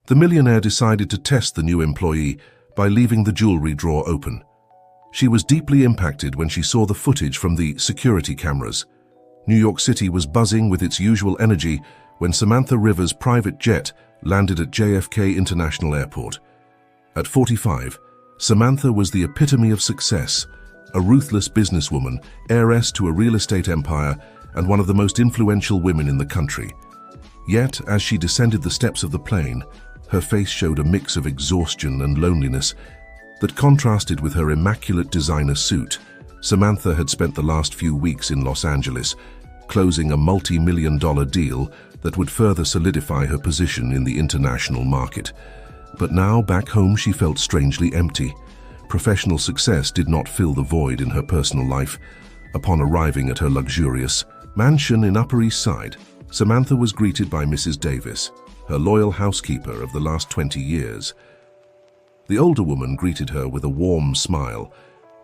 The millionaire decided to test the new employee by leaving the jewelry drawer open. She was deeply impacted when she saw the footage from the security cameras. New York City was buzzing with its usual energy when Samantha Rivers' private jet landed at JFK International Airport. At 45, Samantha was the epitome of success, a ruthless businesswoman, heiress to a real estate empire, and one of the most influential women in the country. Yet, as she descended the steps of the plane, her face showed a mix of exhaustion and loneliness that contrasted with her immaculate designer suit. Samantha had spent the last few weeks in Los Angeles, closing a multi-million-dollar deal that would further solidify her position in the international market. But now, back home, she felt strangely empty. Professional success did not fill the void in her personal life. Upon arriving at her luxurious mansion in Upper East Side, Samantha was greeted by Mrs. Davis, her loyal housekeeper of the last 20 years. The older woman greeted her with a warm smile,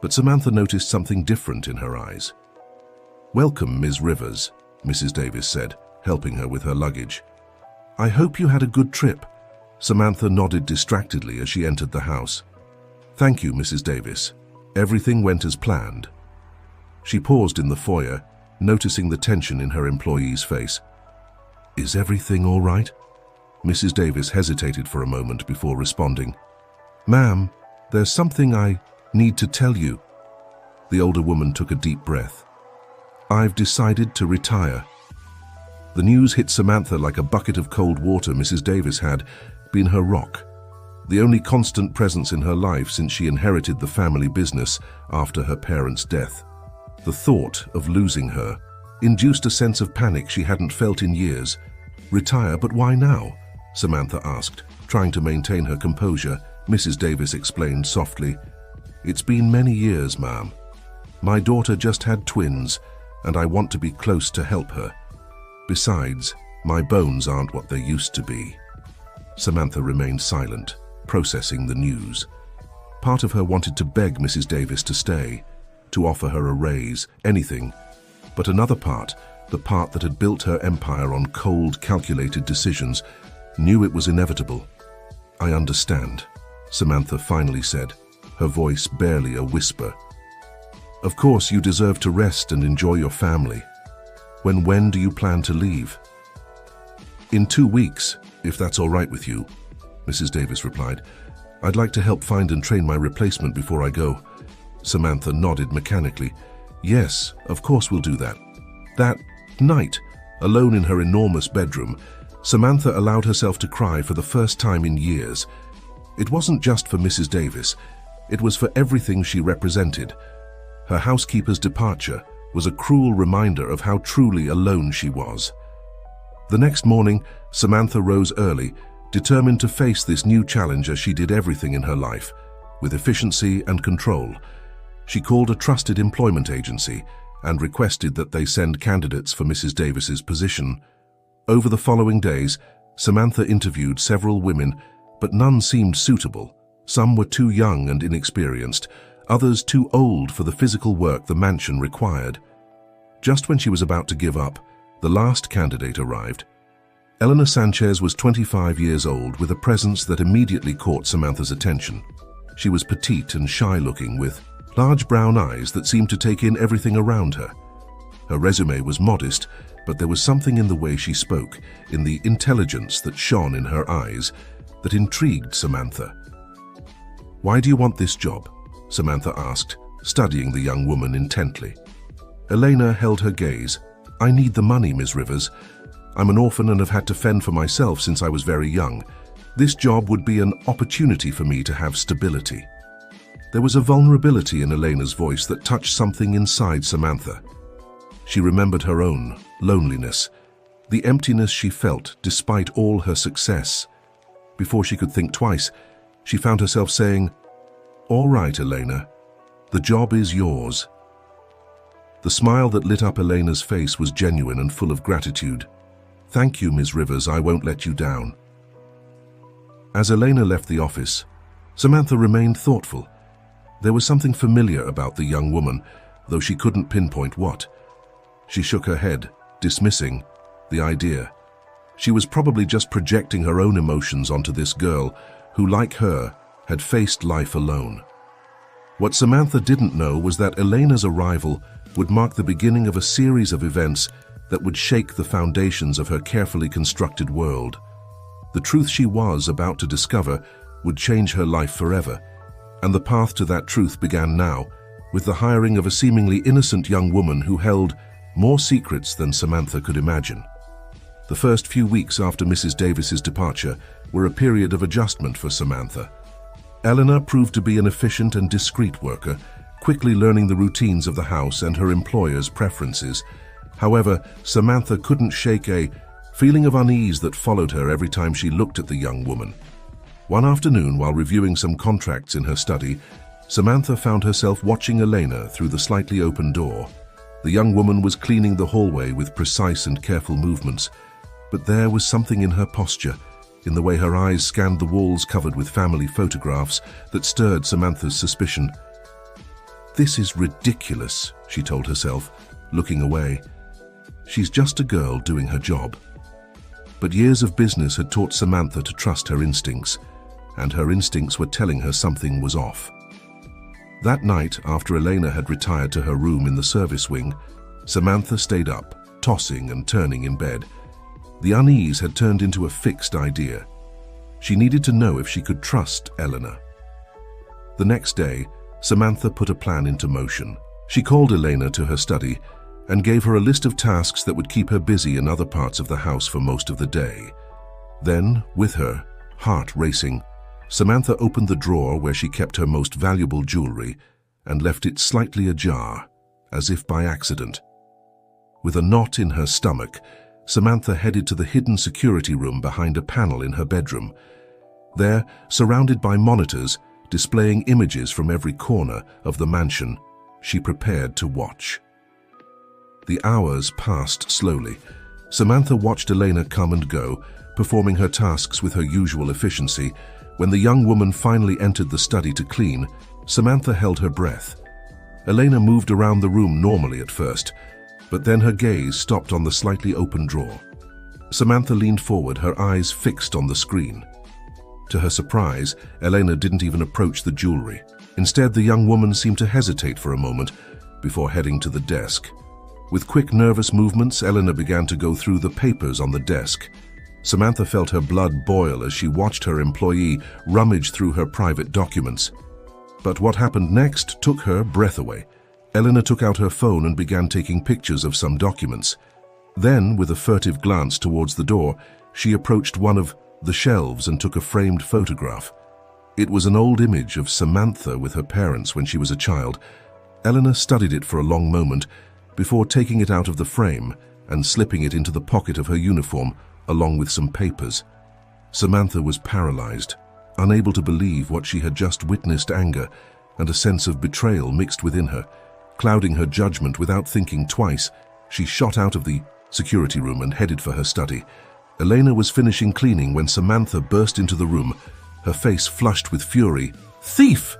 but Samantha noticed something different in her eyes. "Welcome, Ms. Rivers," Mrs. Davis said, helping her with her luggage. "I hope you had a good trip." Samantha nodded distractedly as she entered the house. "Thank you, Mrs. Davis. Everything went as planned." She paused in the foyer, noticing the tension in her employee's face. "Is everything all right?" Mrs. Davis hesitated for a moment before responding. "Ma'am, there's something I need to tell you." The older woman took a deep breath. "I've decided to retire." The news hit Samantha like a bucket of cold water. Mrs. Davis had been her rock, the only constant presence in her life since she inherited the family business after her parents' death. The thought of losing her induced a sense of panic she hadn't felt in years. "Retire, but why now?" Samantha asked, trying to maintain her composure. Mrs. Davis explained softly, "It's been many years, ma'am. My daughter just had twins, and I want to be close to help her. Besides, my bones aren't what they used to be." Samantha remained silent, processing the news. Part of her wanted to beg Mrs. Davis to stay, to offer her a raise, anything. But another part, the part that had built her empire on cold, calculated decisions, knew it was inevitable. "I understand," Samantha finally said, her voice barely a whisper. "Of course, you deserve to rest and enjoy your family. When do you plan to leave?" "In 2 weeks, if that's all right with you," Mrs. Davis replied. "I'd like to help find and train my replacement before I go." Samantha nodded mechanically. "Yes, of course we'll do that." That night, alone in her enormous bedroom, Samantha allowed herself to cry for the first time in years. It wasn't just for Mrs. Davis, it was for everything she represented. Her housekeeper's departure was a cruel reminder of how truly alone she was. The next morning, Samantha rose early, determined to face this new challenge as she did everything in her life, with efficiency and control. She called a trusted employment agency and requested that they send candidates for Mrs. Davis's position. Over the following days, Samantha interviewed several women, but none seemed suitable. Some were too young and inexperienced, others too old for the physical work the mansion required. Just when she was about to give up, the last candidate arrived. Elena Sanchez was 25 years old with a presence that immediately caught Samantha's attention. She was petite and shy-looking with large brown eyes that seemed to take in everything around her. Her resume was modest, but there was something in the way she spoke, in the intelligence that shone in her eyes, that intrigued Samantha. "Why do you want this job?" Samantha asked, studying the young woman intently. Elena held her gaze. "I need the money, Ms. Rivers. I'm an orphan and have had to fend for myself since I was very young. This job would be an opportunity for me to have stability." There was a vulnerability in Elena's voice that touched something inside Samantha. She remembered her own loneliness, the emptiness she felt despite all her success. Before she could think twice, she found herself saying, "All right, Elena, the job is yours." The smile that lit up Elena's face was genuine and full of gratitude. "Thank you, Ms. Rivers, I won't let you down." As Elena left the office, Samantha remained thoughtful. There was something familiar about the young woman, though she couldn't pinpoint what. She shook her head, dismissing the idea. She was probably just projecting her own emotions onto this girl who, like her, had faced life alone. What Samantha didn't know was that Elena's arrival would mark the beginning of a series of events that would shake the foundations of her carefully constructed world. The truth she was about to discover would change her life forever, and the path to that truth began now, with the hiring of a seemingly innocent young woman who held more secrets than Samantha could imagine. The first few weeks after Mrs. Davis's departure were a period of adjustment for Samantha. Elena proved to be an efficient and discreet worker, quickly learning the routines of the house and her employer's preferences. However, Samantha couldn't shake a feeling of unease that followed her every time she looked at the young woman. One afternoon, while reviewing some contracts in her study, Samantha found herself watching Elena through the slightly open door. The young woman was cleaning the hallway with precise and careful movements, but there was something in her posture, in the way her eyes scanned the walls covered with family photographs, that stirred Samantha's suspicion. "This is ridiculous," she told herself, looking away. "She's just a girl doing her job." But years of business had taught Samantha to trust her instincts, and her instincts were telling her something was off. That night, after Elena had retired to her room in the service wing, Samantha stayed up, tossing and turning in bed. The unease had turned into a fixed idea. She needed to know if she could trust Elena. The next day, Samantha put a plan into motion. She called Elena to her study and gave her a list of tasks that would keep her busy in other parts of the house for most of the day. Then, with her heart racing, Samantha opened the drawer where she kept her most valuable jewelry and left it slightly ajar, as if by accident. With a knot in her stomach, Samantha headed to the hidden security room behind a panel in her bedroom. There, surrounded by monitors displaying images from every corner of the mansion, she prepared to watch. The hours passed slowly. Samantha watched Elena come and go, performing her tasks with her usual efficiency. When the young woman finally entered the study to clean, Samantha held her breath. Elena moved around the room normally at first, but then her gaze stopped on the slightly open drawer. Samantha leaned forward, her eyes fixed on the screen. To her surprise, Elena didn't even approach the jewelry. Instead, the young woman seemed to hesitate for a moment before heading to the desk. With quick, nervous movements, Elena began to go through the papers on the desk. Samantha felt her blood boil as she watched her employee rummage through her private documents. But what happened next took her breath away. Elena took out her phone and began taking pictures of some documents. Then, with a furtive glance towards the door, she approached one of the shelves and took a framed photograph. It was an old image of Samantha with her parents when she was a child. Elena studied it for a long moment before taking it out of the frame and slipping it into the pocket of her uniform along with some papers. Samantha was paralyzed, unable to believe what she had just witnessed. Anger and a sense of betrayal mixed within her, clouding her judgment. Without thinking twice, she shot out of the security room and headed for her study. Elena was finishing cleaning when Samantha burst into the room, her face flushed with fury. "Thief!"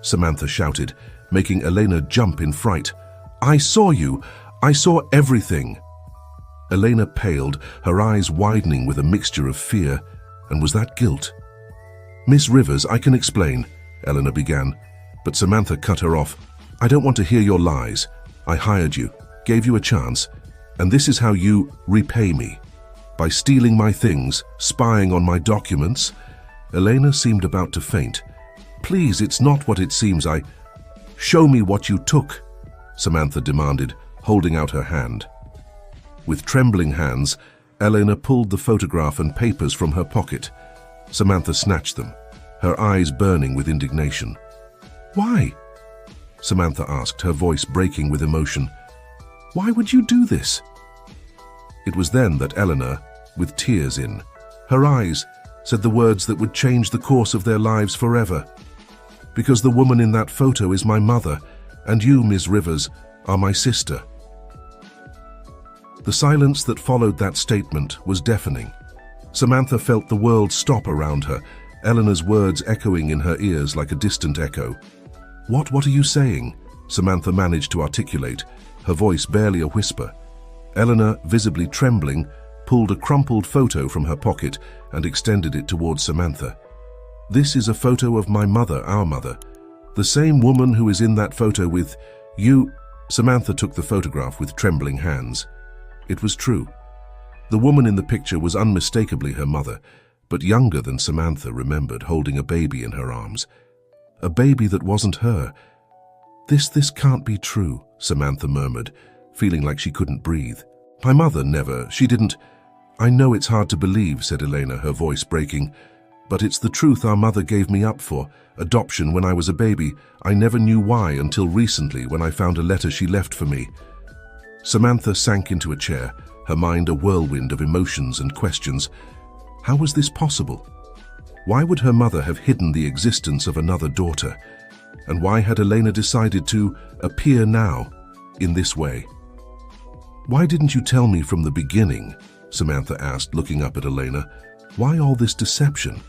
Samantha shouted, making Elena jump in fright. "I saw you! I saw everything!" Elena paled, her eyes widening with a mixture of fear. And was that guilt? "Miss Rivers, I can explain," Elena began, but Samantha cut her off. "I don't want to hear your lies. I hired you, gave you a chance, and this is how you repay me. By stealing my things, spying on my documents." Elena seemed about to faint. "Please, it's not what it seems. Show me what you took," Samantha demanded, holding out her hand. With trembling hands, Elena pulled the photograph and papers from her pocket. Samantha snatched them, her eyes burning with indignation. "Why?" Samantha asked, her voice breaking with emotion. "Why would you do this?" It was then that Elena, with tears in her eyes, said the words that would change the course of their lives forever. "Because the woman in that photo is my mother, and you, Miss Rivers, are my sister." The silence that followed that statement was deafening. Samantha felt the world stop around her, Elena's words echoing in her ears like a distant echo. What are you saying?" Samantha managed to articulate, her voice barely a whisper. Elena, visibly trembling, pulled a crumpled photo from her pocket and extended it towards Samantha. "This is a photo of my mother, our mother. The same woman who is in that photo with you." Samantha took the photograph with trembling hands. It was true. The woman in the picture was unmistakably her mother, but younger than Samantha remembered, holding a baby in her arms. A baby that wasn't her. This can't be true," Samantha murmured, feeling like she couldn't breathe. "My mother never, she didn't—" "I know it's hard to believe," said Elena, her voice breaking, "but it's the truth. Our mother gave me up for adoption when I was a baby. I never knew why until recently when I found a letter she left for me." Samantha sank into a chair, her mind a whirlwind of emotions and questions. How was this possible? Why would her mother have hidden the existence of another daughter? And why had Elena decided to appear now, in this way? "Why didn't you tell me from the beginning?" Samantha asked, looking up at Elena. "Why all this deception?"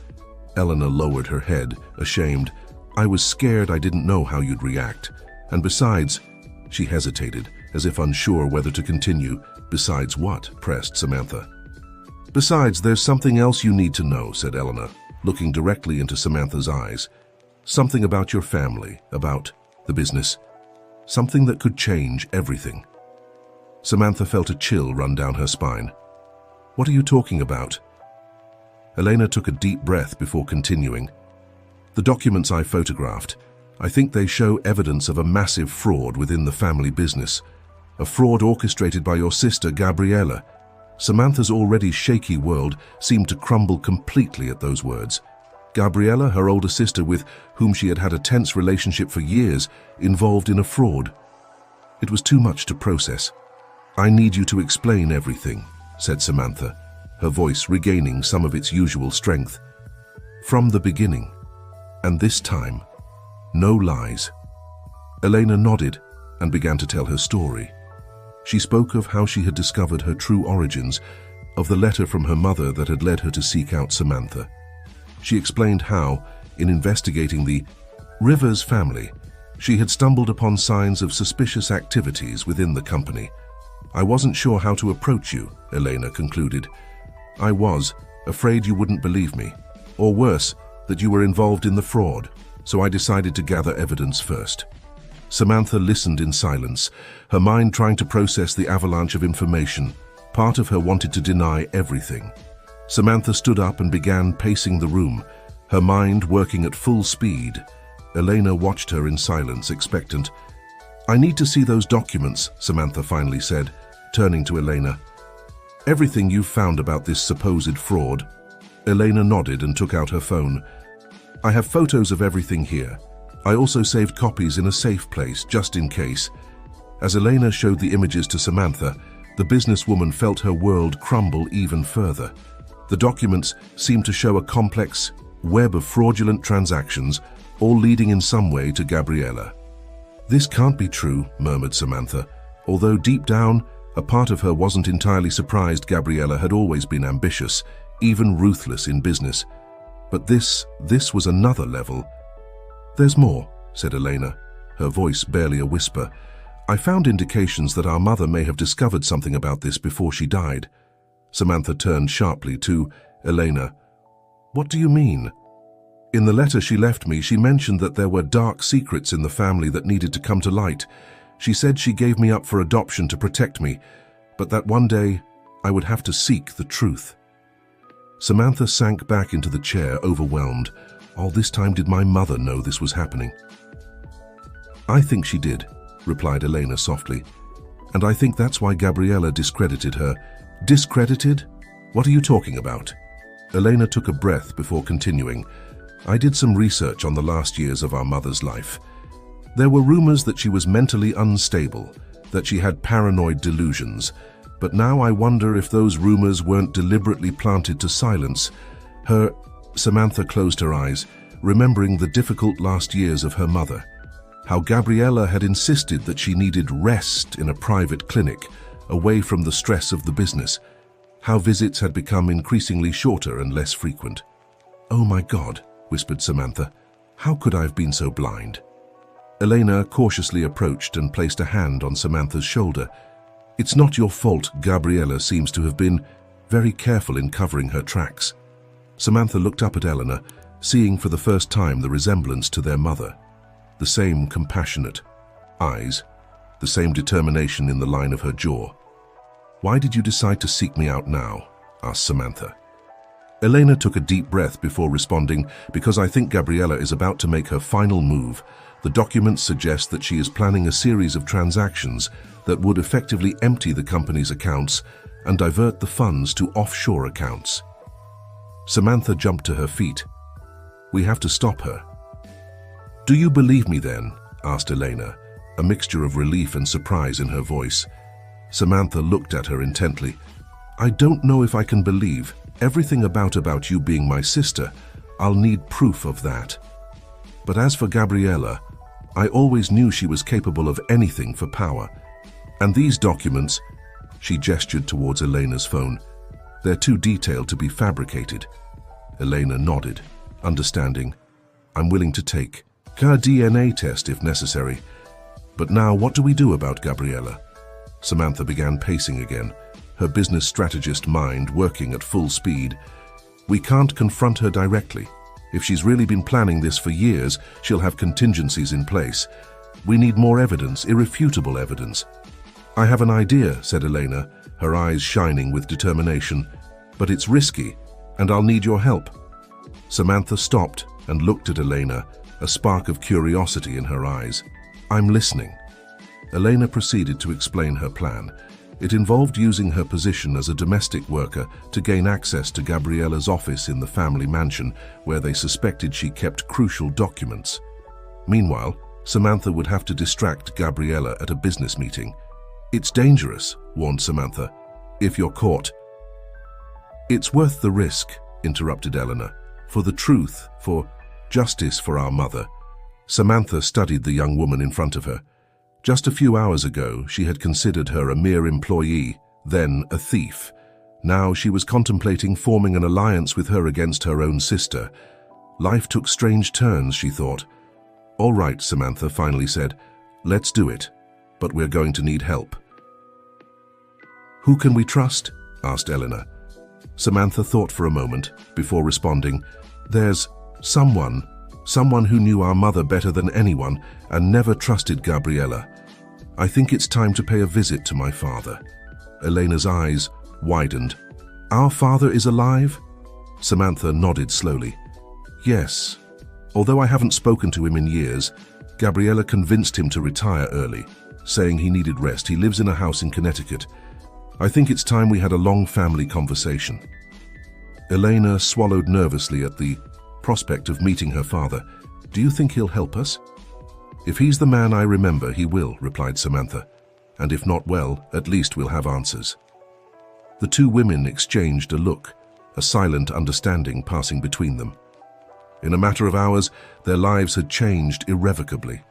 Elena lowered her head, ashamed. "I was scared. I didn't know how you'd react. And besides—" She hesitated, as if unsure whether to continue. "Besides what?" pressed Samantha. "Besides, there's something else you need to know," said Elena, looking directly into Samantha's eyes. "Something about your family, about the business. Something that could change everything." Samantha felt a chill run down her spine. "What are you talking about?" Elena took a deep breath before continuing. "The documents I photographed, I think they show evidence of a massive fraud within the family business. A fraud orchestrated by your sister, Gabriella." Samantha's already shaky world seemed to crumble completely at those words. Gabriella, her older sister with whom she had had a tense relationship for years, involved in a fraud. It was too much to process. "I need you to explain everything," said Samantha, her voice regaining some of its usual strength. "From the beginning. And this time, no lies." Elena nodded and began to tell her story. She spoke of how she had discovered her true origins, of the letter from her mother that had led her to seek out Samantha. She explained how, in investigating the Rivers family, she had stumbled upon signs of suspicious activities within the company. "I wasn't sure how to approach you," Elena concluded. "I was afraid you wouldn't believe me, or worse, that you were involved in the fraud, so I decided to gather evidence first." Samantha listened in silence, her mind trying to process the avalanche of information. Part of her wanted to deny everything. Samantha stood up and began pacing the room, her mind working at full speed. Elena watched her in silence, expectant. "I need to see those documents," Samantha finally said, turning to Elena. "Everything you've found about this supposed fraud." Elena nodded and took out her phone. "I have photos of everything here. I also saved copies in a safe place, just in case." As Elena showed the images to Samantha, the businesswoman felt her world crumble even further. The documents seemed to show a complex web of fraudulent transactions, all leading in some way to Gabriella. "This can't be true," murmured Samantha, although deep down, a part of her wasn't entirely surprised. Gabriella had always been ambitious, even ruthless in business. But this was another level. "There's more," said Elena, her voice barely a whisper. "I found indications that our mother may have discovered something about this before she died." Samantha turned sharply to Elena. "What do you mean?" "In the letter she left me, she mentioned that there were dark secrets in the family that needed to come to light. She said she gave me up for adoption to protect me, but that one day I would have to seek the truth." Samantha sank back into the chair, overwhelmed. All this time, did my mother know this was happening? "I think she did," replied Elena softly. "And I think that's why Gabriella discredited her." "Discredited? What are you talking about?" Elena took a breath before continuing. "I did some research on the last years of our mother's life. There were rumors that she was mentally unstable, that she had paranoid delusions. But now I wonder if those rumors weren't deliberately planted to silence her." Samantha closed her eyes, remembering the difficult last years of her mother. How Gabriella had insisted that she needed rest in a private clinic, away from the stress of the business. How visits had become increasingly shorter and less frequent. "Oh my God," whispered Samantha. "How could I have been so blind?" Elena cautiously approached and placed a hand on Samantha's shoulder. "It's not your fault. Gabriella seems to have been—" very careful in covering her tracks. Samantha looked up at Elena, seeing for the first time the resemblance to their mother. The same compassionate eyes, the same determination in the line of her jaw. "Why did you decide to seek me out now?" asked Samantha. Elena took a deep breath before responding, "Because I think Gabriella is about to make her final move. The documents suggest that she is planning a series of transactions that would effectively empty the company's accounts and divert the funds to offshore accounts." Samantha jumped to her feet. "We have to stop her." "Do you believe me then?" asked Elena, a mixture of relief and surprise in her voice. Samantha looked at her intently. "I don't know if I can believe everything about you being my sister. I'll need proof of that. But as for Gabriella, I always knew she was capable of anything for power. And these documents," she gestured towards Elena's phone, "they're too detailed to be fabricated." Elena nodded, understanding. "I'm willing to take her DNA test if necessary. But now what do we do about Gabriella?" Samantha began pacing again, her business strategist mind working at full speed. "We can't confront her directly. If she's really been planning this for years, she'll have contingencies in place. We need more evidence, irrefutable evidence." "I have an idea," said Elena, her eyes shining with determination. "But it's risky, and I'll need your help." Samantha stopped and looked at Elena, a spark of curiosity in her eyes. "I'm listening." Elena proceeded to explain her plan. It involved using her position as a domestic worker to gain access to Gabriella's office in the family mansion, where they suspected she kept crucial documents. Meanwhile, Samantha would have to distract Gabriella at a business meeting. "It's dangerous," warned Samantha, "if you're caught." "It's worth the risk," interrupted Elena. "For the truth, for justice for our mother." Samantha studied the young woman in front of her. Just a few hours ago, she had considered her a mere employee, then a thief. Now she was contemplating forming an alliance with her against her own sister. Life took strange turns, she thought. "All right," Samantha finally said. "Let's do it. But we're going to need help." "Who can we trust?" asked Elena. Samantha thought for a moment before responding. "There's someone who knew our mother better than anyone and never trusted Gabriella. I think it's time to pay a visit to my father." Elena's eyes widened. "Our father is alive?" Samantha nodded slowly. "Yes. Although I haven't spoken to him in years, Gabriella convinced him to retire early, saying he needed rest. He lives in a house in Connecticut. I think it's time we had a long family conversation." Elena swallowed nervously at the prospect of meeting her father. "Do you think he'll help us?" "If he's the man I remember, he will," replied Samantha. "And if not, well, at least we'll have answers." The two women exchanged a look, a silent understanding passing between them. In a matter of hours, their lives had changed irrevocably.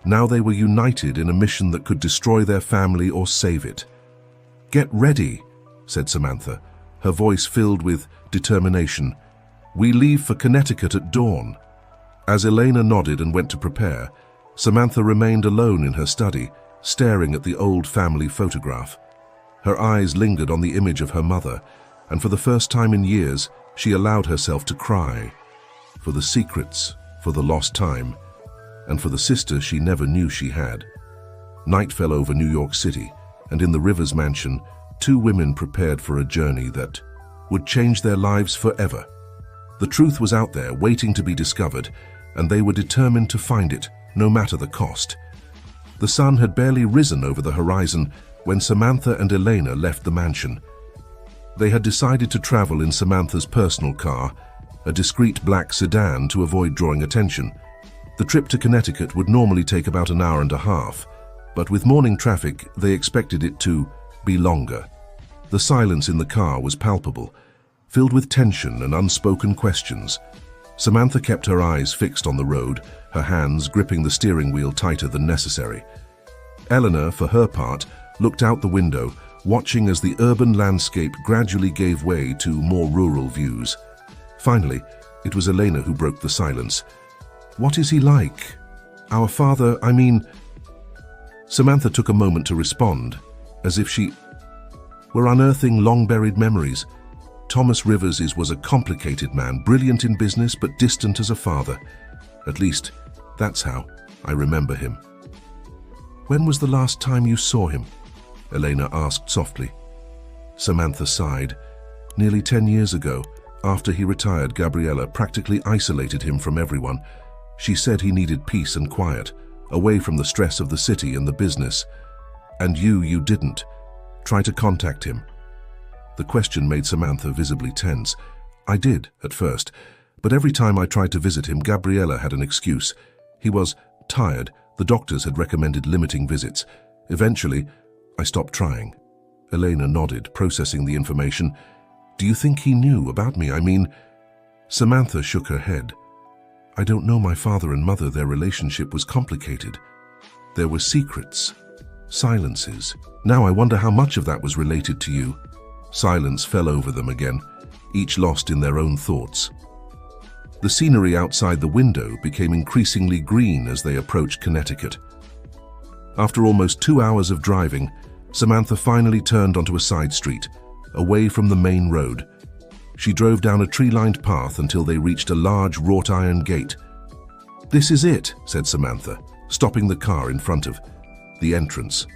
Now they were united in a mission that could destroy their family or save it. "Get ready," said Samantha, her voice filled with determination. "We leave for Connecticut at dawn." As Elena nodded and went to prepare, Samantha remained alone in her study, staring at the old family photograph. Her eyes lingered on the image of her mother, and for the first time in years, she allowed herself to cry. For the secrets, for the lost time, and for the sister she never knew she had. Night fell over New York City, and in the Rivers mansion, two women prepared for a journey that would change their lives forever. The truth was out there, waiting to be discovered, and they were determined to find it, no matter the cost. The sun had barely risen over the horizon when Samantha and Elena left the mansion. They had decided to travel in Samantha's personal car, a discreet black sedan, to avoid drawing attention. The trip to Connecticut would normally take about an hour and a half, but with morning traffic, they expected it to be longer. The silence in the car was palpable, filled with tension and unspoken questions. Samantha kept her eyes fixed on the road, her hands gripping the steering wheel tighter than necessary. Elena, for her part, looked out the window, watching as the urban landscape gradually gave way to more rural views. Finally, it was Elena who broke the silence. "What is he like? Our father, I mean..." Samantha took a moment to respond, as if she were unearthing long-buried memories. Thomas Rivers was a complicated man, brilliant in business but distant as a father. At least, that's how I remember him. When was the last time you saw him? Elena asked softly. Samantha sighed. Nearly 10 years ago, after he retired, Gabriella practically isolated him from everyone. She said he needed peace and quiet, away from the stress of the city and the business. And you didn't. Try to contact him. The question made Samantha visibly tense. I did, at first, but every time I tried to visit him, Gabriella had an excuse. He was tired. The doctors had recommended limiting visits. Eventually, I stopped trying. Elena nodded, processing the information. Do you think he knew about me? Samantha shook her head. I don't know my father and mother. Their relationship was complicated. There were secrets, silences. Now I wonder how much of that was related to you. Silence fell over them again, each lost in their own thoughts. The scenery outside the window became increasingly green as they approached Connecticut. After almost 2 hours of driving, Samantha finally turned onto a side street, away from the main road. She drove down a tree-lined path until they reached a large wrought iron gate. This is it, said Samantha, stopping the car in front of the entrance.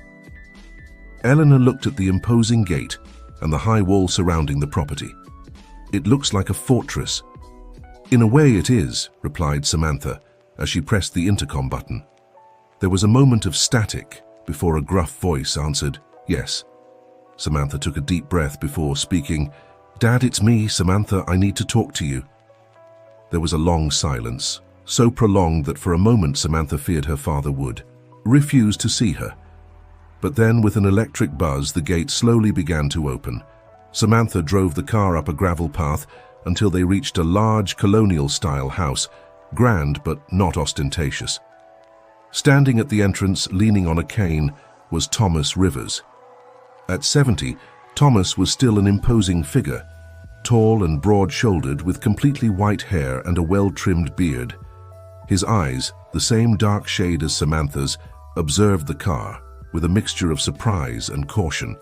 Elena looked at the imposing gate and the high wall surrounding the property. It looks like a fortress. In a way it is, replied Samantha as she pressed the intercom button. There was a moment of static before a gruff voice answered, yes. Samantha took a deep breath before speaking. Dad, it's me, Samantha. I need to talk to you. There was a long silence, so prolonged that for a moment Samantha feared her father would refuse to see her. But then, with an electric buzz, the gate slowly began to open. Samantha drove the car up a gravel path until they reached a large colonial-style house, grand but not ostentatious. Standing at the entrance, leaning on a cane, was Thomas Rivers. At 70, Thomas was still an imposing figure, tall and broad-shouldered with completely white hair and a well-trimmed beard. His eyes, the same dark shade as Samantha's, observed the car with a mixture of surprise and caution.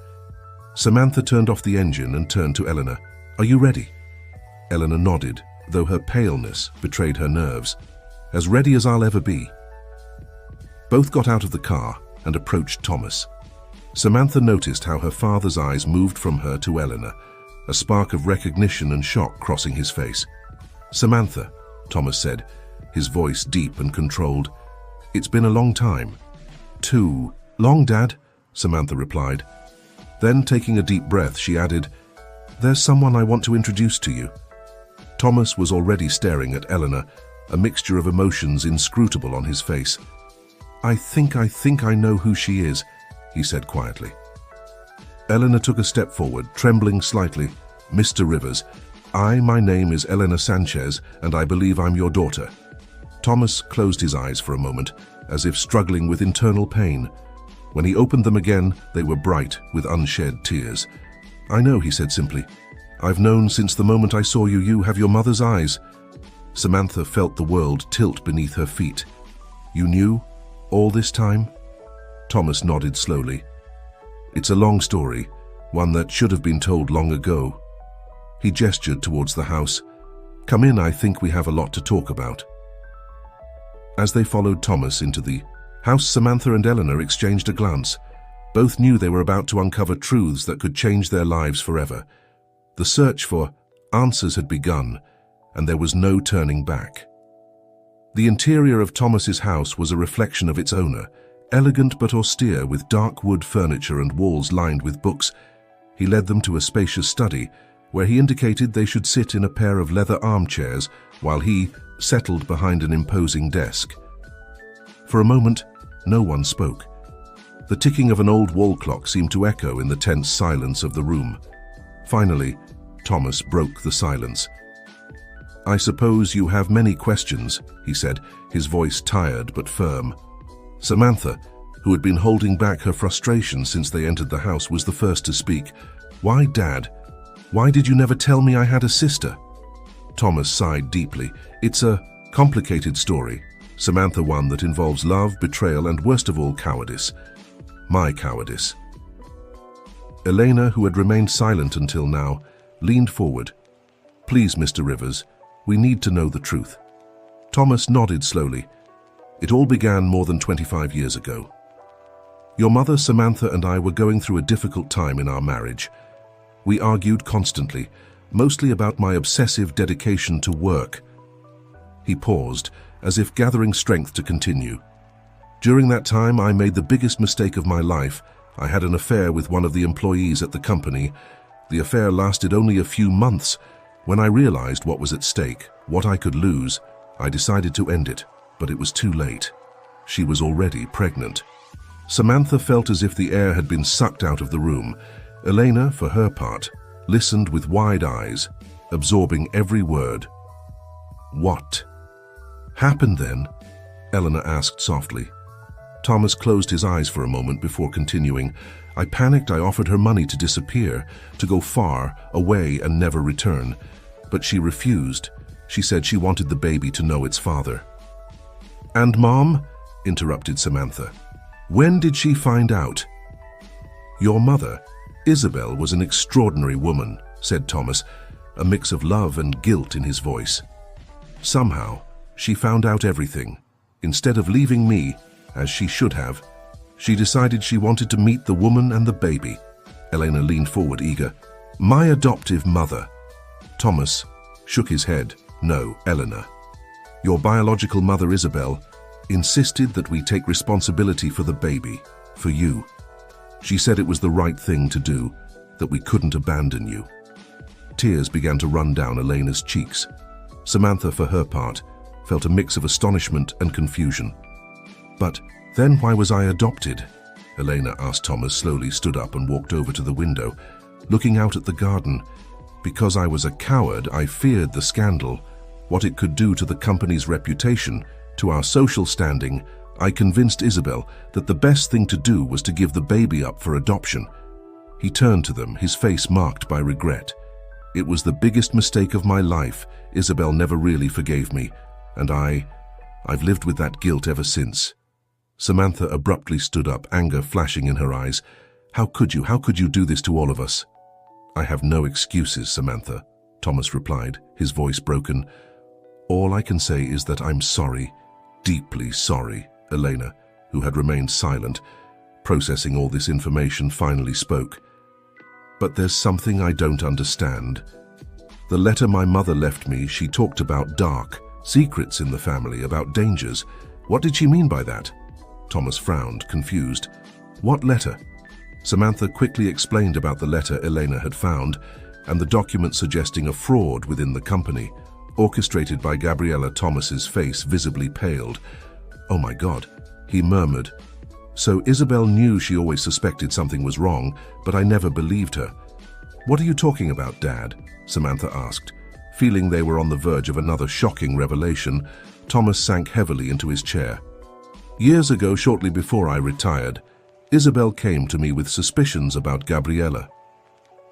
Samantha turned off the engine and turned to Elena. Are you ready? Elena nodded, though her paleness betrayed her nerves. As ready as I'll ever be. Both got out of the car and approached Thomas. Samantha noticed how her father's eyes moved from her to Elena, a spark of recognition and shock crossing his face. Samantha, Thomas said, his voice deep and controlled. It's been a long time. Too long, Dad, Samantha replied. Then, taking a deep breath, she added, There's someone I want to introduce to you. Thomas was already staring at Elena, a mixture of emotions inscrutable on his face. I think I know who she is, he said quietly. Elena took a step forward, trembling slightly. Mr. Rivers, my name is Elena Sanchez, and I believe I'm your daughter. Thomas closed his eyes for a moment, as if struggling with internal pain. When he opened them again, they were bright with unshed tears. I know, he said simply. I've known since the moment I saw you. You have your mother's eyes. Samantha felt the world tilt beneath her feet. You knew all this time? Thomas nodded slowly. It's a long story, one that should have been told long ago. He gestured towards the house. Come in, I think we have a lot to talk about. As they followed Thomas into the house, Samantha and Elena exchanged a glance. Both knew they were about to uncover truths that could change their lives forever. The search for answers had begun, and there was no turning back. The interior of Thomas's house was a reflection of its owner, elegant but austere, with dark wood furniture and walls lined with books. He led them to a spacious study, where he indicated they should sit in a pair of leather armchairs while he settled behind an imposing desk. For a moment, no one spoke. The ticking of an old wall clock seemed to echo in the tense silence of the room. Finally, Thomas broke the silence. I suppose you have many questions, he said, his voice tired but firm. Samantha, who had been holding back her frustration since they entered the house, was the first to speak. Why, Dad? Why did you never tell me I had a sister? Thomas sighed deeply. It's a complicated story, Samantha, one that involves love, betrayal, and worst of all, cowardice. My cowardice. Elena, who had remained silent until now, leaned forward. "Please, Mr. Rivers, we need to know the truth." Thomas nodded slowly. "It all began more than 25 years ago. Your mother, Samantha, and I were going through a difficult time in our marriage. We argued constantly, mostly about my obsessive dedication to work." He paused, as if gathering strength to continue. "During that time, I made the biggest mistake of my life. I had an affair with one of the employees at the company. The affair lasted only a few months. When I realized what was at stake, what I could lose, I decided to end it, but it was too late. She was already pregnant." Samantha felt as if the air had been sucked out of the room. Elena, for her part, listened with wide eyes, absorbing every word. "What happened then?" Elena asked softly. Thomas closed his eyes for a moment before continuing. "I panicked. I offered her money to disappear, to go far away and never return. But she refused. She said she wanted the baby to know its father." "And Mom?" interrupted Samantha. "When did she find out?" "Your mother, Isabel, was an extraordinary woman," said Thomas, a mix of love and guilt in his voice. "Somehow, she found out everything. Instead of leaving me, as she should have, she decided she wanted to meet the woman and the baby." Elena leaned forward, eager. "My adoptive mother." Thomas shook his head. "No, Elena. Your biological mother, Isabel, insisted that we take responsibility for the baby, for you. She said it was the right thing to do, that we couldn't abandon you." Tears began to run down Elena's cheeks. Samantha, for her part, felt a mix of astonishment and confusion. "But then why was I adopted?" Elena asked. Thomas slowly stood up and walked over to the window, looking out at the garden. "Because I was a coward, I feared the scandal, what it could do to the company's reputation, to our social standing. I convinced Isabel that the best thing to do was to give the baby up for adoption." He turned to them, his face marked by regret. "It was the biggest mistake of my life. Isabel never really forgave me, and I've lived with that guilt ever since." Samantha abruptly stood up, anger flashing in her eyes. How could you do this to all of us?" "I have no excuses, Samantha," Thomas replied, his voice broken. "All I can say is that I'm sorry, deeply sorry." Elena, who had remained silent, processing all this information, finally spoke. "But there's something I don't understand. The letter my mother left me, she talked about dark secrets in the family, about dangers. What did she mean by that?" Thomas frowned, confused. "What letter?" Samantha quickly explained about the letter Elena had found and the document suggesting a fraud within the company, orchestrated by Gabriella. Thomas's face visibly paled. "Oh my God," he murmured. "So Isabel knew. She always suspected something was wrong, but I never believed her." "What are you talking about, Dad?" Samantha asked. Feeling they were on the verge of another shocking revelation, Thomas sank heavily into his chair. "Years ago, shortly before I retired, Isabel came to me with suspicions about Gabriella.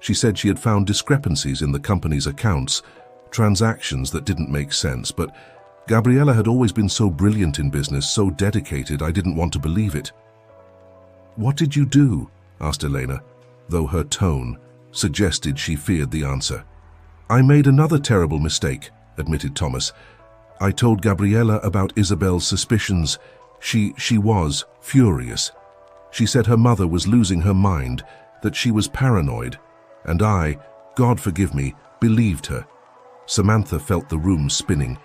She said she had found discrepancies in the company's accounts, transactions that didn't make sense, but Gabriella had always been so brilliant in business, so dedicated, I didn't want to believe it." "What did you do?" asked Elena, though her tone suggested she feared the answer. "I made another terrible mistake," admitted Thomas. "I told Gabriella about Isabel's suspicions. She was furious. She said her mother was losing her mind, that she was paranoid, and I, God forgive me, believed her." Samantha felt the room spinning.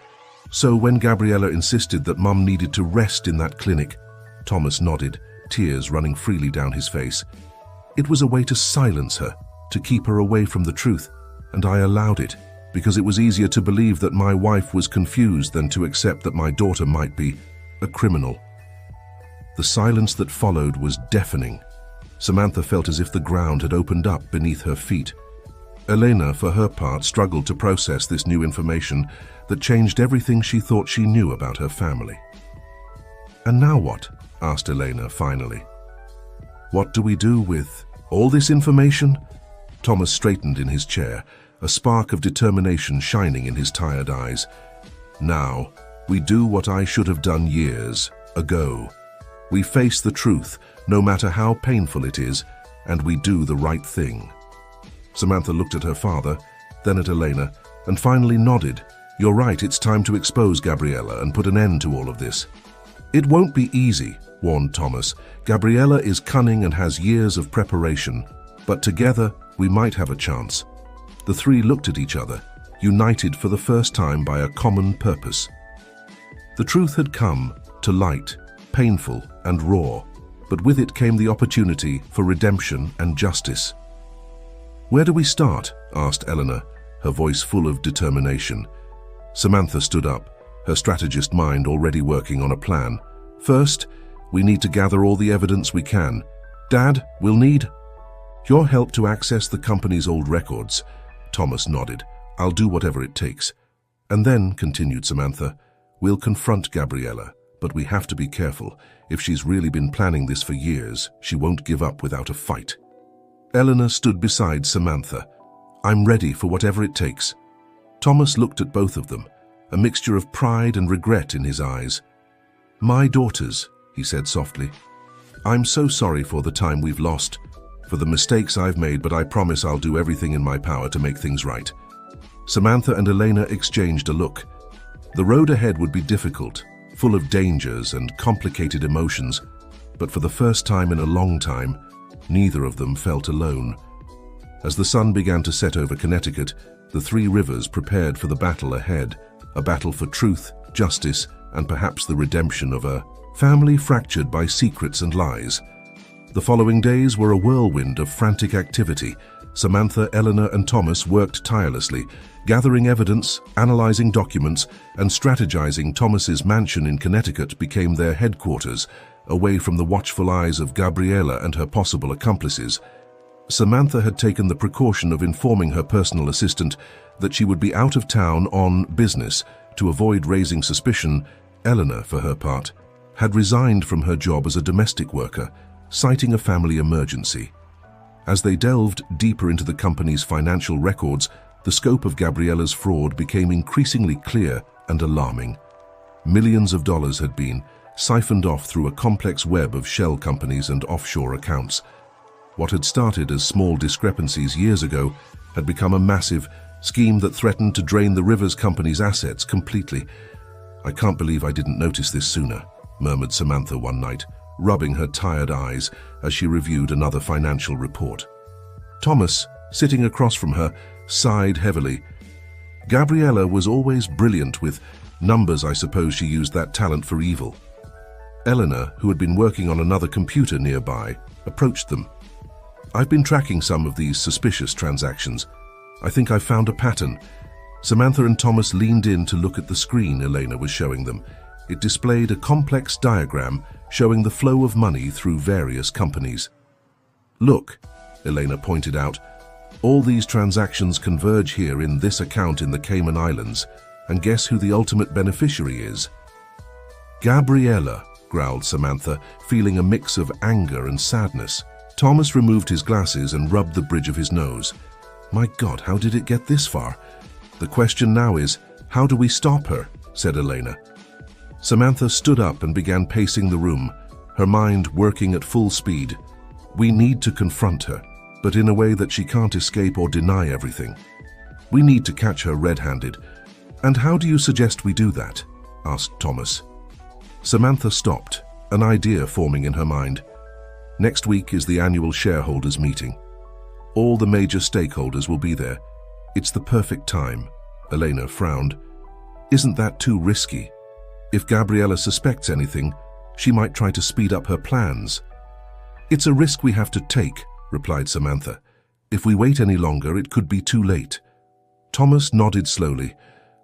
"So when Gabriella insisted that Mum needed to rest in that clinic," Thomas nodded, tears running freely down his face. "It was a way to silence her, to keep her away from the truth, and I allowed it, because it was easier to believe that my wife was confused than to accept that my daughter might be a criminal." The silence that followed was deafening. Samantha felt as if the ground had opened up beneath her feet. Elena, for her part, struggled to process this new information that changed everything she thought she knew about her family. "And now what?" asked Elena finally. "What do we do with all this information?" Thomas straightened in his chair, a spark of determination shining in his tired eyes. "Now, we do what I should have done years ago. We face the truth, no matter how painful it is, and we do the right thing." Samantha looked at her father, then at Elena, and finally nodded. "You're right, it's time to expose Gabriella and put an end to all of this." "It won't be easy," warned Thomas. "Gabriella is cunning and has years of preparation, but together we might have a chance." The three looked at each other, united for the first time by a common purpose. The truth had come to light, painful and raw, but with it came the opportunity for redemption and justice. "Where do we start?" asked Elena, her voice full of determination. Samantha stood up, her strategist mind already working on a plan. "First, we need to gather all the evidence we can. Dad, we'll need your help to access the company's old records." Thomas nodded. "I'll do whatever it takes." "And then," continued Samantha, "we'll confront Gabriella, but we have to be careful. If she's really been planning this for years, she won't give up without a fight." Elena stood beside Samantha. "I'm ready for whatever it takes." Thomas looked at both of them, a mixture of pride and regret in his eyes. "My daughters," he said softly, "I'm so sorry for the time we've lost, for the mistakes I've made, but I promise I'll do everything in my power to make things right." Samantha and Elena exchanged a look. The road ahead would be difficult, full of dangers and complicated emotions, but for the first time in a long time, neither of them felt alone. As the sun began to set over Connecticut, the three rivers prepared for the battle ahead, a battle for truth, justice, and perhaps the redemption of a family fractured by secrets and lies. The following days were a whirlwind of frantic activity. Samantha, Elena, and Thomas worked tirelessly, gathering evidence, analyzing documents, and strategizing. Thomas's mansion in Connecticut became their headquarters, away from the watchful eyes of Gabriella and her possible accomplices. Samantha had taken the precaution of informing her personal assistant that she would be out of town on business to avoid raising suspicion. Elena, for her part, had resigned from her job as a domestic worker, citing a family emergency. As they delved deeper into the company's financial records, the scope of Gabriella's fraud became increasingly clear and alarming. Millions of dollars had been siphoned off through a complex web of shell companies and offshore accounts. What had started as small discrepancies years ago had become a massive scheme that threatened to drain the Rivers Company's assets completely. "I can't believe I didn't notice this sooner," murmured Samantha one night, rubbing her tired eyes as she reviewed another financial report. Thomas, sitting across from her, sighed heavily. "Gabriella was always brilliant with numbers. I suppose she used that talent for evil." Elena, who had been working on another computer nearby, approached them. "I've been tracking some of these suspicious transactions. I think I've found a pattern." Samantha and Thomas leaned in to look at the screen Elena was showing them. It displayed a complex diagram showing the flow of money through various companies. "Look," Elena pointed out, "all these transactions converge here in this account in the Cayman Islands, and guess who the ultimate beneficiary is?" "Gabriella," growled Samantha, feeling a mix of anger and sadness. Thomas removed his glasses and rubbed the bridge of his nose. "My God, how did it get this far? The question now is, how do we stop her?" said Elena. Samantha stood up and began pacing the room, her mind working at full speed. "We need to confront her, but in a way that she can't escape or deny everything. We need to catch her red-handed." "And how do you suggest we do that?" asked Thomas. Samantha stopped, an idea forming in her mind. "Next week is the annual shareholders meeting. All the major stakeholders will be there. It's the perfect time." Elena frowned. "Isn't that too risky? If Gabriella suspects anything, she might try to speed up her plans." "It's a risk we have to take," replied Samantha. "If we wait any longer, it could be too late." Thomas nodded slowly.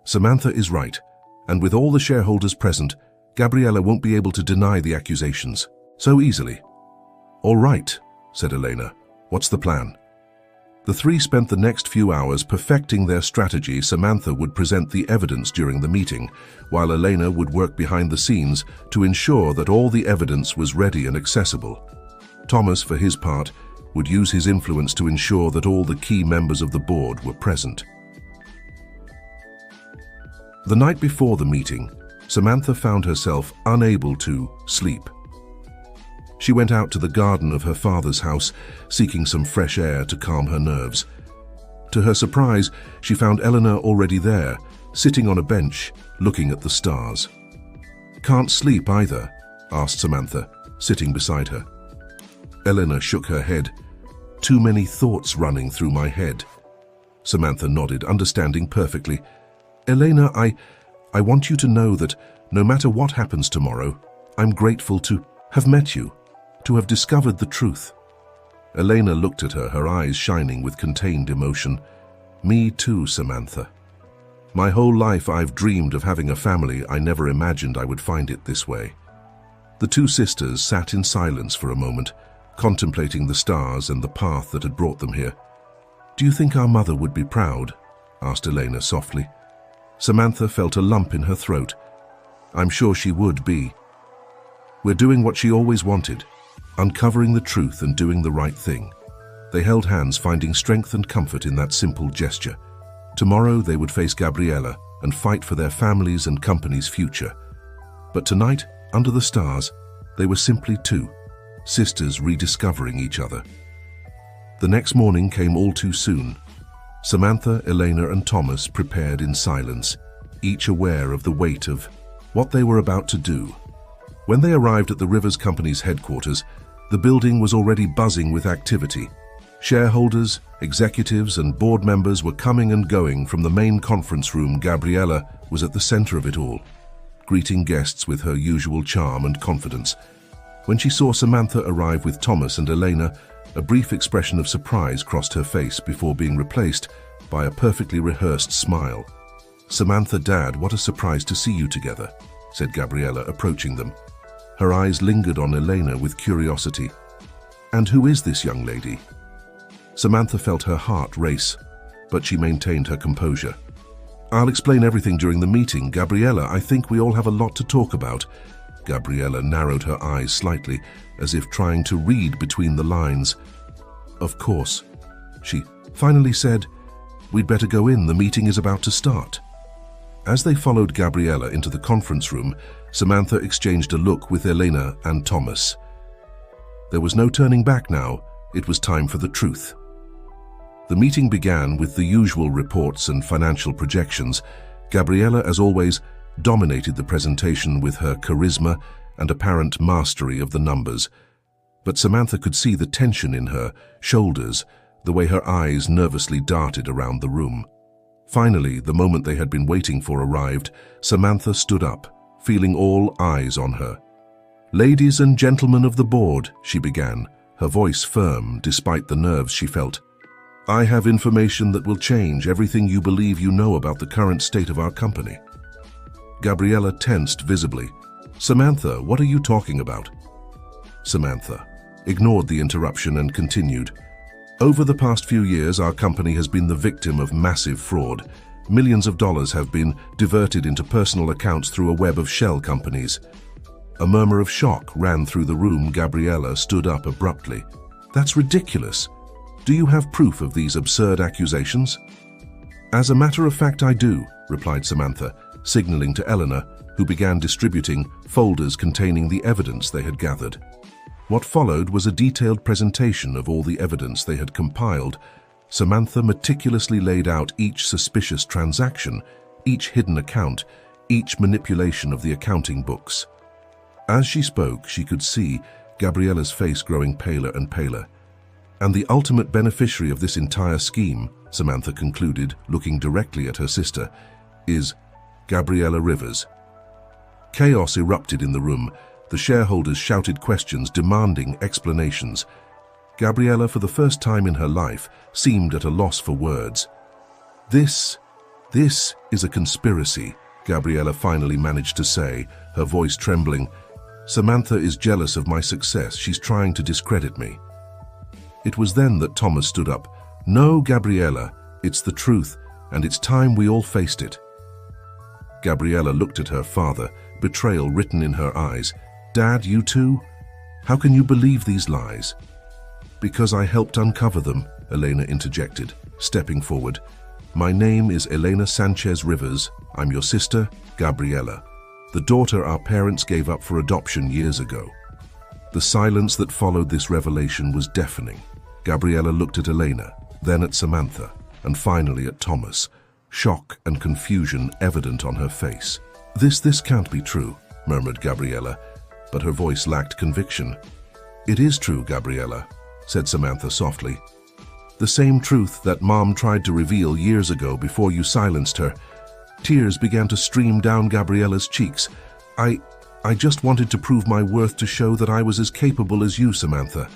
"Samantha is right, and with all the shareholders present, Gabriella won't be able to deny the accusations so easily." "All right," said Elena. "What's the plan?" The three spent the next few hours perfecting their strategy. Samantha would present the evidence during the meeting, while Elena would work behind the scenes to ensure that all the evidence was ready and accessible. Thomas, for his part, would use his influence to ensure that all the key members of the board were present. The night before the meeting, Samantha found herself unable to sleep. She went out to the garden of her father's house, seeking some fresh air to calm her nerves. To her surprise, she found Elena already there, sitting on a bench, looking at the stars. "Can't sleep either?" asked Samantha, sitting beside her. Elena shook her head. "Too many thoughts running through my head." Samantha nodded, understanding perfectly. "Elena, I want you to know that no matter what happens tomorrow, I'm grateful to have met you, to have discovered the truth." Elena looked at her, her eyes shining with contained emotion. "Me too, Samantha. My whole life I've dreamed of having a family. I never imagined I would find it this way." The two sisters sat in silence for a moment, contemplating the stars and the path that had brought them here. "Do you think our mother would be proud?" asked Elena softly. Samantha felt a lump in her throat. "I'm sure she would be. We're doing what she always wanted, uncovering the truth and doing the right thing." They held hands, finding strength and comfort in that simple gesture. Tomorrow they would face Gabriella and fight for their families and company's future. But tonight, under the stars, they were simply two, sisters rediscovering each other. The next morning came all too soon. Samantha, Elena, and Thomas prepared in silence, each aware of the weight of what they were about to do. When they arrived at the Rivers Company's headquarters, the building was already buzzing with activity. Shareholders, executives, and board members were coming and going from the main conference room. Gabriella was at the center of it all, greeting guests with her usual charm and confidence. When she saw Samantha arrive with Thomas and Elena, a brief expression of surprise crossed her face before being replaced by a perfectly rehearsed smile. "Samantha, Dad, what a surprise to see you together," said Gabriella, approaching them. Her eyes lingered on Elena with curiosity. "And who is this young lady?" Samantha felt her heart race, but she maintained her composure. "I'll explain everything during the meeting. Gabriella, I think we all have a lot to talk about." Gabriella narrowed her eyes slightly, as if trying to read between the lines. "Of course," she finally said. "We'd better go in. The meeting is about to start." As they followed Gabriella into the conference room, Samantha exchanged a look with Elena and Thomas. There was no turning back now. It was time for the truth. The meeting began with the usual reports and financial projections. Gabriella, as always, dominated the presentation with her charisma and apparent mastery of the numbers. But Samantha could see the tension in her shoulders, the way her eyes nervously darted around the room. Finally, the moment they had been waiting for arrived. Samantha stood up, feeling all eyes on her. "Ladies and gentlemen of the board," she began, her voice firm despite the nerves she felt. "I have information that will change everything you believe you know about the current state of our company." Gabriella tensed visibly. "Samantha, what are you talking about?" Samantha ignored the interruption and continued. "Over the past few years, our company has been the victim of massive fraud. Millions of dollars have been diverted into personal accounts through a web of shell companies." A murmur of shock ran through the room. Gabriella stood up abruptly. "That's ridiculous. Do you have proof of these absurd accusations?" "As a matter of fact, I do," replied Samantha, signaling to Elena, who began distributing folders containing the evidence they had gathered. What followed was a detailed presentation of all the evidence they had compiled. Samantha meticulously laid out each suspicious transaction, each hidden account, each manipulation of the accounting books. As she spoke, she could see Gabriella's face growing paler and paler. "And the ultimate beneficiary of this entire scheme," Samantha concluded, looking directly at her sister, "is Gabriella Rivers." Chaos erupted in the room. The shareholders shouted questions, demanding explanations. Gabriella, for the first time in her life, seemed at a loss for words. This is a conspiracy," Gabriella finally managed to say, her voice trembling. "Samantha is jealous of my success. She's trying to discredit me." It was then that Thomas stood up. "No, Gabriella, it's the truth, and it's time we all faced it." Gabriella looked at her father, betrayal written in her eyes. "Dad, you too? How can you believe these lies?" "Because I helped uncover them," Elena interjected, stepping forward. "My name is Elena Sanchez Rivers. I'm your sister, Gabriella, the daughter our parents gave up for adoption years ago." The silence that followed this revelation was deafening. Gabriella looked at Elena, then at Samantha. and finally at Thomas, shock and confusion evident on her face. This can't be true," murmured Gabriella, but her voice lacked conviction. "It is true, Gabriella," said Samantha softly. "The same truth that Mom tried to reveal years ago before you silenced her." Tears began to stream down Gabriella's cheeks. I just wanted to prove my worth to show that I was as capable as you, Samantha,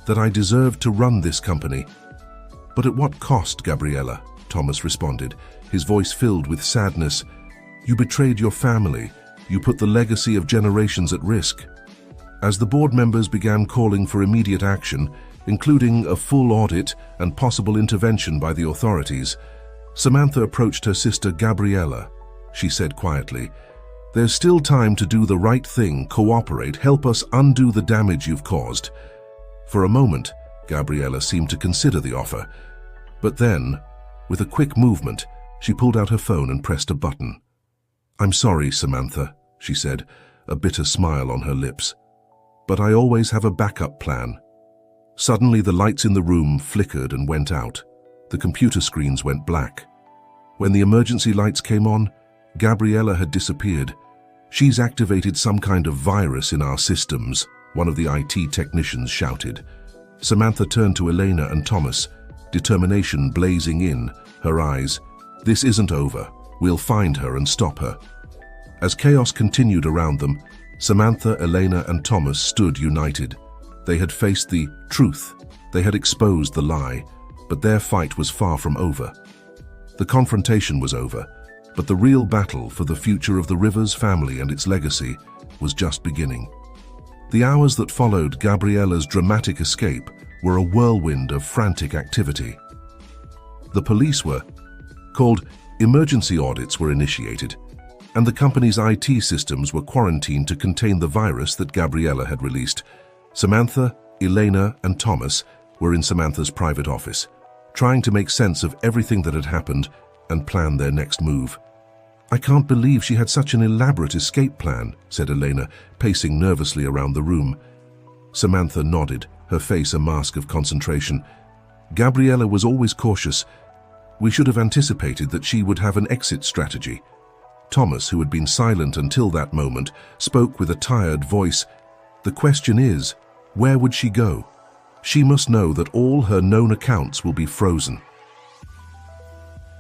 that I deserved to run this company." "But at what cost, Gabriella?" Thomas responded, his voice filled with sadness. "You betrayed your family. You put the legacy of generations at risk." As the board members began calling for immediate action, including a full audit and possible intervention by the authorities, Samantha approached her sister Gabriella. She said quietly, "There's still time to do the right thing, cooperate, help us undo the damage you've caused." For a moment, Gabriella seemed to consider the offer. But then, with a quick movement, she pulled out her phone and pressed a button. "I'm sorry, Samantha," she said, a bitter smile on her lips. "But I always have a backup plan." Suddenly, the lights in the room flickered and went out. The computer screens went black. When the emergency lights came on, Gabriella had disappeared. "She's activated some kind of virus in our systems," one of the IT technicians shouted. Samantha turned to Elena and Thomas, determination blazing in her eyes. "This isn't over. We'll find her and stop her." As chaos continued around them, Samantha, Elena, and Thomas stood united. They had faced the truth. They had exposed the lie, but their fight was far from over. The confrontation was over, but the real battle for the future of the Rivers family and its legacy was just beginning. The hours that followed Gabriella's dramatic escape were a whirlwind of frantic activity. The police were called, emergency audits were initiated, and the company's IT systems were quarantined to contain the virus that Gabriella had released. Samantha, Elena, and Thomas were in Samantha's private office, trying to make sense of everything that had happened and plan their next move. "I can't believe she had such an elaborate escape plan," said Elena, pacing nervously around the room. Samantha nodded, her face a mask of concentration. "Gabriella was always cautious. We should have anticipated that she would have an exit strategy." Thomas, who had been silent until that moment, spoke with a tired voice. "The question is, where would she go? She must know that all her known accounts will be frozen."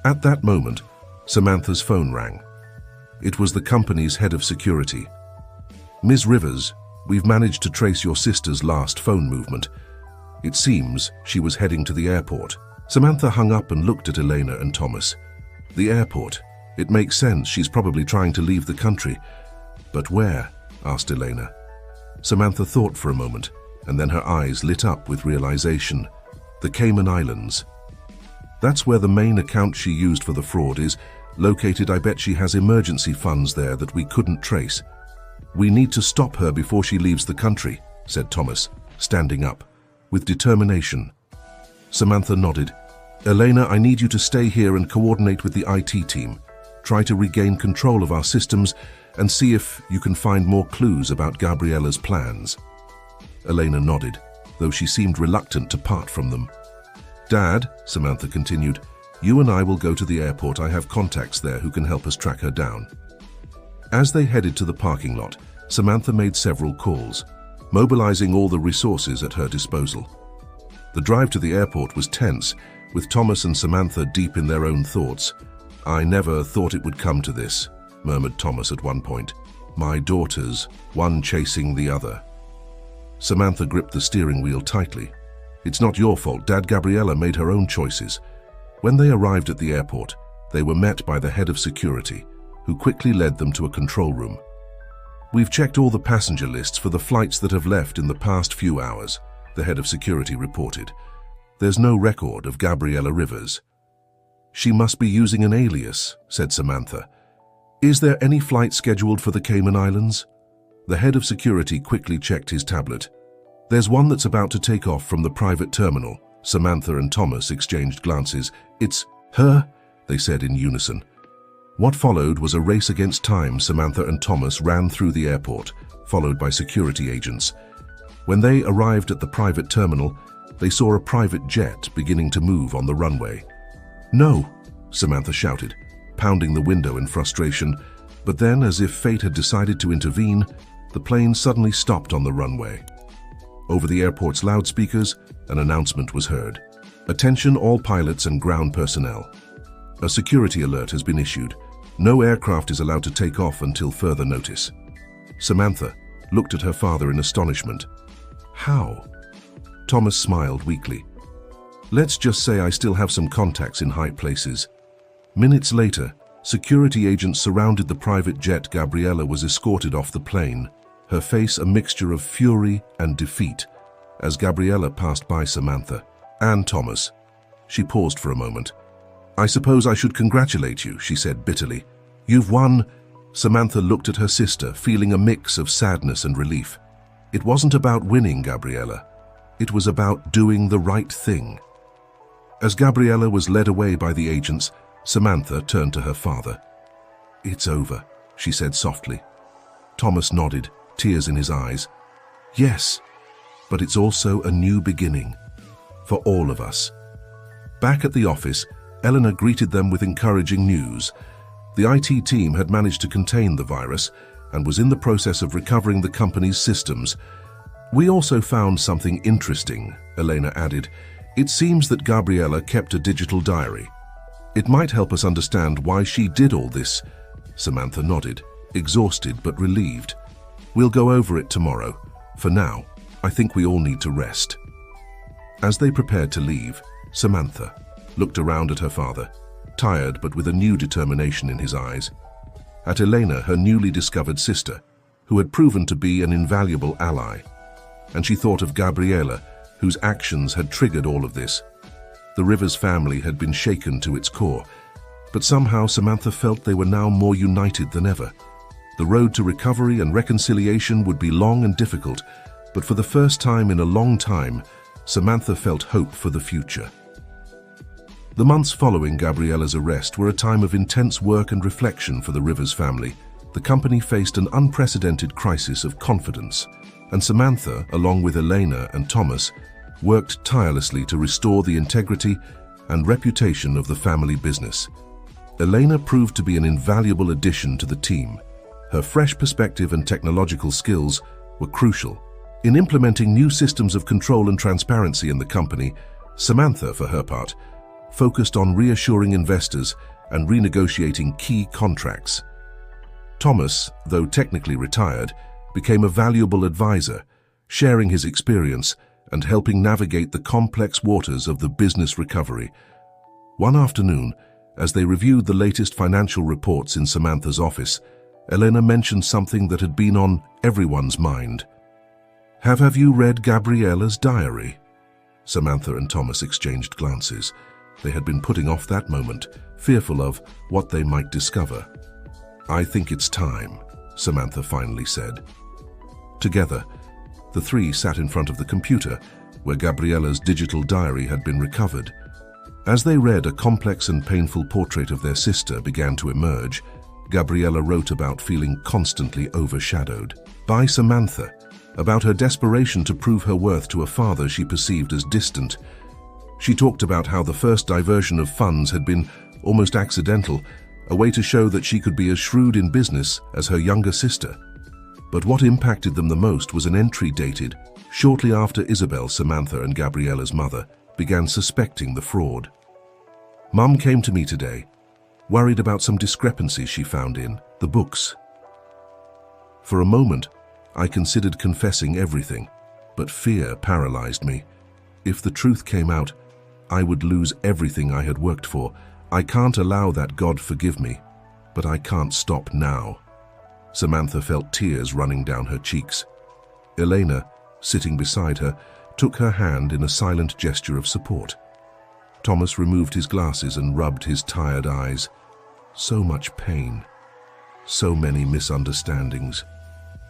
At that moment, Samantha's phone rang. It was the company's head of security. "Ms. Rivers, we've managed to trace your sister's last phone movement. It seems she was heading to the airport." Samantha hung up and looked at Elena and Thomas. "The airport? It makes sense. She's probably trying to leave the country." "But where?" asked Elena. Samantha thought for a moment, and then her eyes lit up with realization. "The Cayman Islands. That's where the main account she used for the fraud is located. I bet she has emergency funds there that we couldn't trace." "We need to stop her before she leaves the country," said Thomas, standing up, with determination. Samantha nodded. "Elena, I need you to stay here and coordinate with the IT team. Try to regain control of our systems and see if you can find more clues about Gabriella's plans." Elena nodded, though she seemed reluctant to part from them. "Dad," Samantha continued, "you and I will go to the airport. I have contacts there who can help us track her down." As they headed to the parking lot, Samantha made several calls, mobilizing all the resources at her disposal. The drive to the airport was tense, with Thomas and Samantha deep in their own thoughts. "I never thought it would come to this," murmured Thomas at one point. "My daughters, one chasing the other." Samantha gripped the steering wheel tightly. "It's not your fault. Dad, Gabriella made her own choices." When they arrived at the airport, they were met by the head of security, who quickly led them to a control room. "We've checked all the passenger lists for the flights that have left in the past few hours," the head of security reported. "There's no record of Gabriella Rivers." "She must be using an alias," said Samantha. "Is there any flight scheduled for the Cayman Islands?" The head of security quickly checked his tablet. "There's one that's about to take off from the private terminal." Samantha and Thomas exchanged glances. "It's her," they said in unison. What followed was a race against time. Samantha and Thomas ran through the airport, followed by security agents. When they arrived at the private terminal, they saw a private jet beginning to move on the runway. "No," Samantha shouted, pounding the window in frustration, but then, as if fate had decided to intervene, the plane suddenly stopped on the runway. Over the airport's loudspeakers, an announcement was heard. "Attention all pilots and ground personnel. A security alert has been issued. No aircraft is allowed to take off until further notice." Samantha looked at her father in astonishment. "How?" Thomas smiled weakly. "Let's just say I still have some contacts in high places." Minutes later, security agents surrounded the private jet Gabriella was escorted off the plane, her face a mixture of fury and defeat, as Gabriella passed by Samantha and Thomas. She paused for a moment. "I suppose I should congratulate you," she said bitterly. "You've won." Samantha looked at her sister, feeling a mix of sadness and relief. It wasn't about winning, Gabriella. It was about doing the right thing. As Gabriella was led away by the agents, Samantha turned to her father. "It's over," she said softly. Thomas nodded, tears in his eyes. "Yes, but it's also a new beginning. For all of us." Back at the office, Elena greeted them with encouraging news. The IT team had managed to contain the virus and was in the process of recovering the company's systems. "We also found something interesting," Elena added. "It seems that Gabriella kept a digital diary. It might help us understand why she did all this." Samantha nodded, exhausted but relieved. "We'll go over it tomorrow. For now, I think we all need to rest." As they prepared to leave, Samantha looked around at her father, tired but with a new determination in his eyes. At Elena, her newly discovered sister, who had proven to be an invaluable ally. And she thought of Gabriella, whose actions had triggered all of this. The Rivers family had been shaken to its core, but somehow Samantha felt they were now more united than ever. The road to recovery and reconciliation would be long and difficult, but for the first time in a long time, Samantha felt hope for the future. The months following Gabriella's arrest were a time of intense work and reflection for the Rivers family. The company faced an unprecedented crisis of confidence, and Samantha, along with Elena and Thomas, worked tirelessly to restore the integrity and reputation of the family business. Elena proved to be an invaluable addition to the team. Her fresh perspective and technological skills were crucial. In implementing new systems of control and transparency in the company, Samantha, for her part, focused on reassuring investors and renegotiating key contracts. Thomas, though technically retired, became a valuable advisor, sharing his experience and helping navigate the complex waters of the business recovery. One afternoon, as they reviewed the latest financial reports in Samantha's office, Elena mentioned something that had been on everyone's mind. Have you read Gabriella's diary?" Samantha and Thomas exchanged glances. They had been putting off that moment, fearful of what they might discover. "I think it's time," Samantha finally said. Together, the three sat in front of the computer, where Gabriella's digital diary had been recovered. As they read, a complex and painful portrait of their sister began to emerge. Gabriella wrote about feeling constantly overshadowed by Samantha, about her desperation to prove her worth to a father she perceived as distant. She talked about how the first diversion of funds had been almost accidental, a way to show that she could be as shrewd in business as her younger sister. But what impacted them the most was an entry dated shortly after Isabel, Samantha and Gabriella's mother, began suspecting the fraud. "Mum came to me today, worried about some discrepancies she found in the books. For a moment, I considered confessing everything, but fear paralyzed me. If the truth came out, I would lose everything I had worked for. I can't allow that, God forgive me, but I can't stop now." Samantha felt tears running down her cheeks. Elena, sitting beside her, took her hand in a silent gesture of support. Thomas removed his glasses and rubbed his tired eyes. So much pain, so many misunderstandings.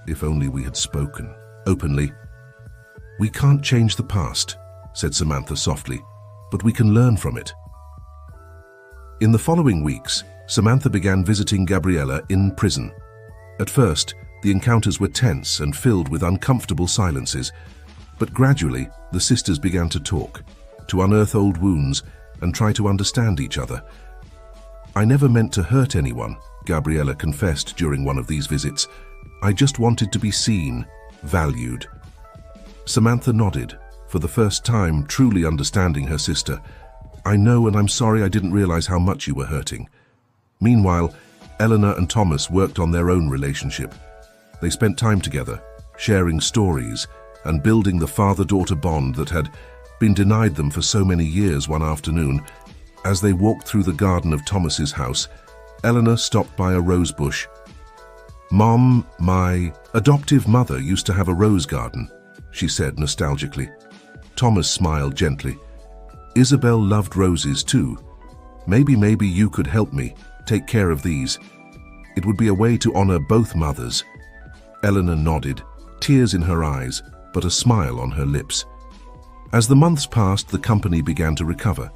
If only we had spoken openly. "We can't change the past," said Samantha softly, "but we can learn from it." In the following weeks, Samantha began visiting Gabriella in prison. At first, the encounters were tense and filled with uncomfortable silences, but gradually the sisters began to talk, to unearth old wounds and try to understand each other. "I never meant to hurt anyone," Gabriella confessed during one of these visits. "I just wanted to be seen, valued." Samantha nodded, for the first time truly understanding her sister. "I know, and I'm sorry I didn't realize how much you were hurting." Meanwhile, Elena and Thomas worked on their own relationship. They spent time together, sharing stories and building the father-daughter bond that had been denied them for so many years. One afternoon, as they walked through the garden of Thomas's house, Elena stopped by a rose bush. "Mom, my adoptive mother used to have a rose garden," she said nostalgically. Thomas smiled gently. "Isabel loved roses too. Maybe you could help me take care of these. It would be a way to honor both mothers." Elena nodded, tears in her eyes, but a smile on her lips. As the months passed, the company began to recover.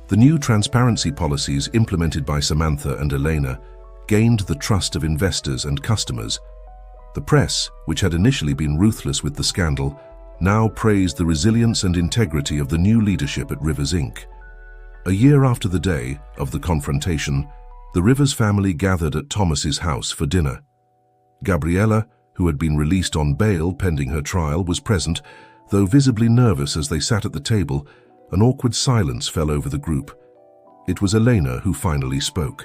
The new transparency policies implemented by Samantha and Elena gained the trust of investors and customers. The press, which had initially been ruthless with the scandal, now praised the resilience and integrity of the new leadership at Rivers Inc. A year after the day of the confrontation, the Rivers family gathered at Thomas's house for dinner. Gabriella, who had been released on bail pending her trial, was present, though visibly nervous. As they sat at the table, an awkward silence fell over the group. It was Elena who finally spoke.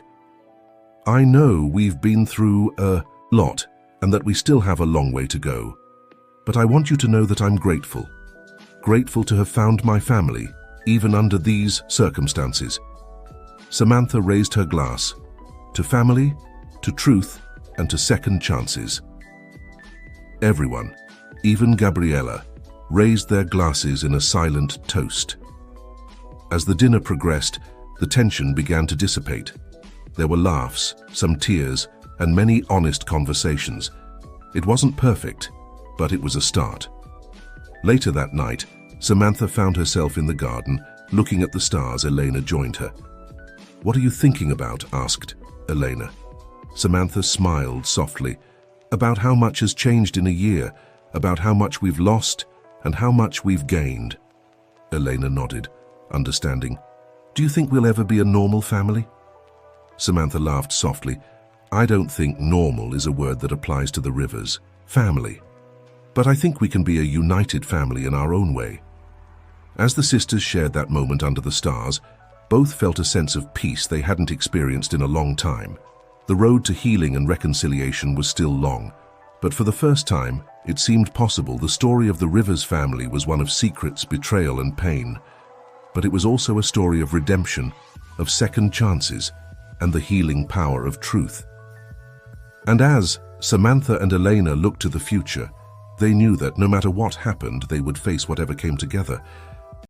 "I know we've been through a lot and that we still have a long way to go. But I want you to know that I'm grateful. Grateful to have found my family, even under these circumstances." Samantha raised her glass. To family, to truth, and to second chances. Everyone, even Gabriella, raised their glasses in a silent toast. As the dinner progressed, the tension began to dissipate. There were laughs, some tears, and many honest conversations. It wasn't perfect, but it was a start. Later that night, Samantha found herself in the garden, looking at the stars. Elena joined her. "What are you thinking about?" asked Elena. Samantha smiled softly. "About how much has changed in a year, about how much we've lost and how much we've gained." Elena nodded, understanding. "Do you think we'll ever be a normal family?" Samantha laughed softly. "I don't think normal is a word that applies to the Rivers family. But I think we can be a united family in our own way." As the sisters shared that moment under the stars, both felt a sense of peace they hadn't experienced in a long time. The road to healing and reconciliation was still long, but for the first time, it seemed possible. The story of the Rivers family was one of secrets, betrayal, and pain. But it was also a story of redemption, of second chances, and the healing power of truth. And as Samantha and Elena looked to the future, they knew that no matter what happened, they would face whatever came together.